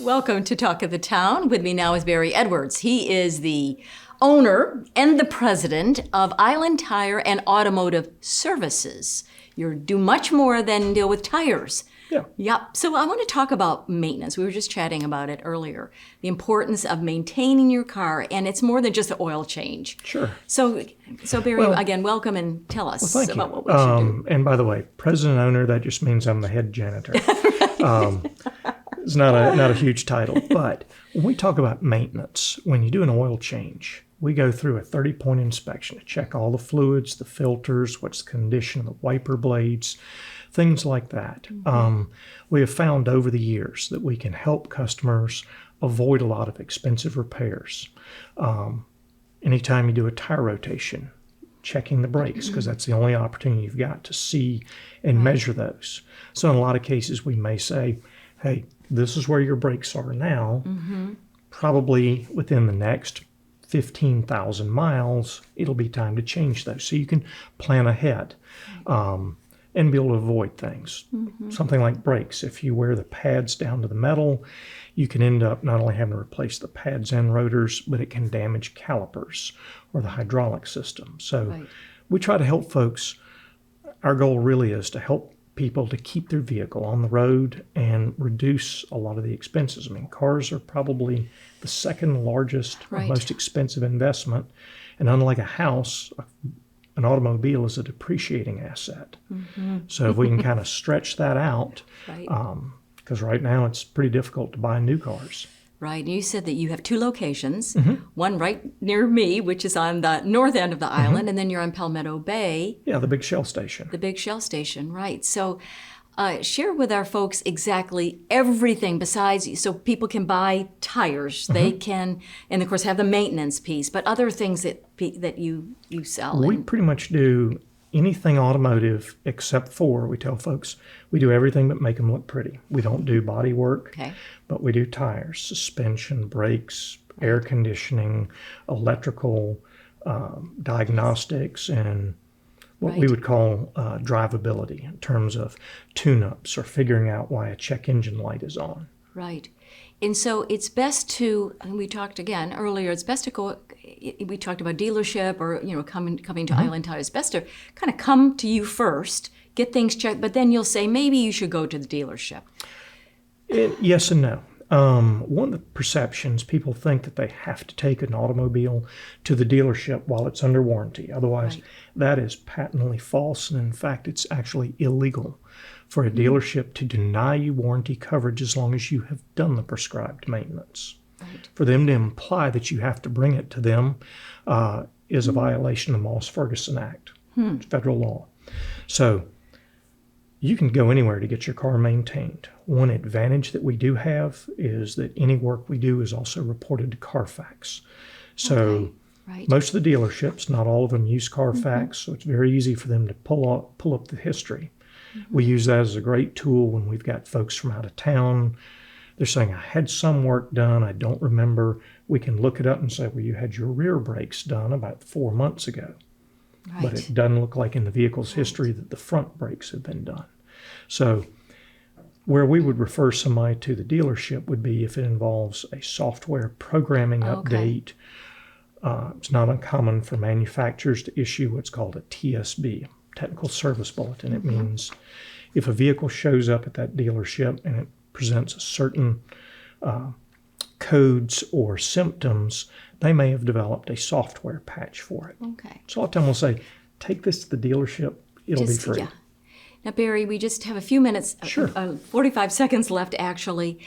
Welcome to Talk of the Town. With me now is Barry Edwards. He is the owner and the president of Island Tire and Automotive Services. You do much more than deal with tires. Yeah. Yep. So I want to talk about maintenance. We were just chatting about it earlier. The importance of maintaining your car, and it's more than just an oil change. Sure. So Barry, again, welcome and tell us about what we should do. And by the way, president owner, that just means I'm the head janitor. It's not a huge title, but when we talk about maintenance, when you do an oil change, we go through a 30-point inspection to check all the fluids, the filters, what's the condition of the wiper blades, things like that. Mm-hmm. We have found over the years that we can help customers avoid a lot of expensive repairs. Anytime you do a tire rotation, checking the brakes, because that's the only opportunity you've got to see and measure those. So in a lot of cases, we may say, hey, this is where your brakes are now. Mm-hmm. Probably within the next 15,000 miles, it'll be time to change those. So you can plan ahead and be able to avoid things. Mm-hmm. Something like brakes. If you wear the pads down to the metal, you can end up not only having to replace the pads and rotors, but it can damage calipers or the hydraulic system. So we try to help folks. Our goal really is to help people to keep their vehicle on the road and reduce a lot of the expenses. I mean, cars are probably the second largest or most expensive investment. And unlike a house, an automobile is a depreciating asset. Mm-hmm. So if we can kind of stretch that out, because right now it's pretty difficult to buy new cars. Right. And you said that you have two locations, one right near me, which is on the north end of the island, and then you're on Palmetto Bay. Yeah, the big Shell station. The big Shell station, right. So share with our folks exactly everything besides, so people can buy tires. They can, and of course, have the maintenance piece, but other things that you sell. We pretty much do anything automotive except for, we tell folks, we do everything but make them look pretty. We don't do body work, but we do tires, suspension, brakes, air conditioning, electrical, diagnostics, and what we would call drivability in terms of tune-ups or figuring out why a check engine light is on. Right. And so it's best to, and we talked again earlier, it's best to go, we talked about dealership or, coming to Island Tire. It's best to kind of come to you first, get things checked, but then you'll say, maybe you should go to the dealership. Yes and no. One of the perceptions, people think that they have to take an automobile to the dealership while it's under warranty. Otherwise, that is patently false. And in fact, it's actually illegal for a dealership to deny you warranty coverage as long as you have done the prescribed maintenance. Right. For them to imply that you have to bring it to them is a violation of the Moss-Ferguson Act. It's federal law. So you can go anywhere to get your car maintained. One advantage that we do have is that any work we do is also reported to Carfax. So most of the dealerships, not all of them, use Carfax, so it's very easy for them to pull up the history. We use that as a great tool when we've got folks from out of town. They're saying, I had some work done, I don't remember. We can look it up and say, well, you had your rear brakes done about 4 months ago. Right. But it doesn't look like in the vehicle's history that the front brakes have been done. So where we would refer somebody to the dealership would be if it involves a software programming update. It's not uncommon for manufacturers to issue what's called a TSB, Technical Service Bulletin. It means if a vehicle shows up at that dealership and it presents a certain codes or symptoms, they may have developed a software patch for it. Okay. So a lot of time we'll say, take this to the dealership, it'll be free. Yeah. Now, Barry, we just have a few minutes, 45 seconds left, actually.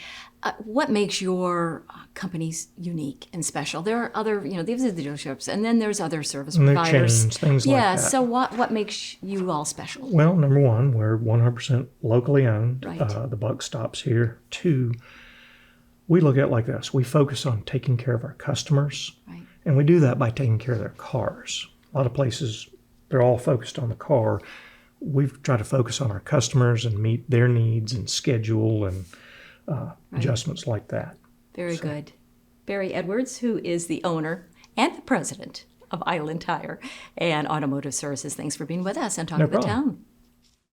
What makes your companies unique and special? There are other, these are the dealerships, and then there's other service providers. Chains, things like that. Yeah, so what makes you all special? Well, number one, we're 100% locally owned. Right. The buck stops here. Two, we look at it like this. We focus on taking care of our customers, and we do that by taking care of their cars. A lot of places, they're all focused on the car. We've tried to focus on our customers and meet their needs and schedule and adjustments like that. Very good. Barry Edwards, who is the owner and the president of Island Tire and Automotive Services. Thanks for being with us and Talk of the Town.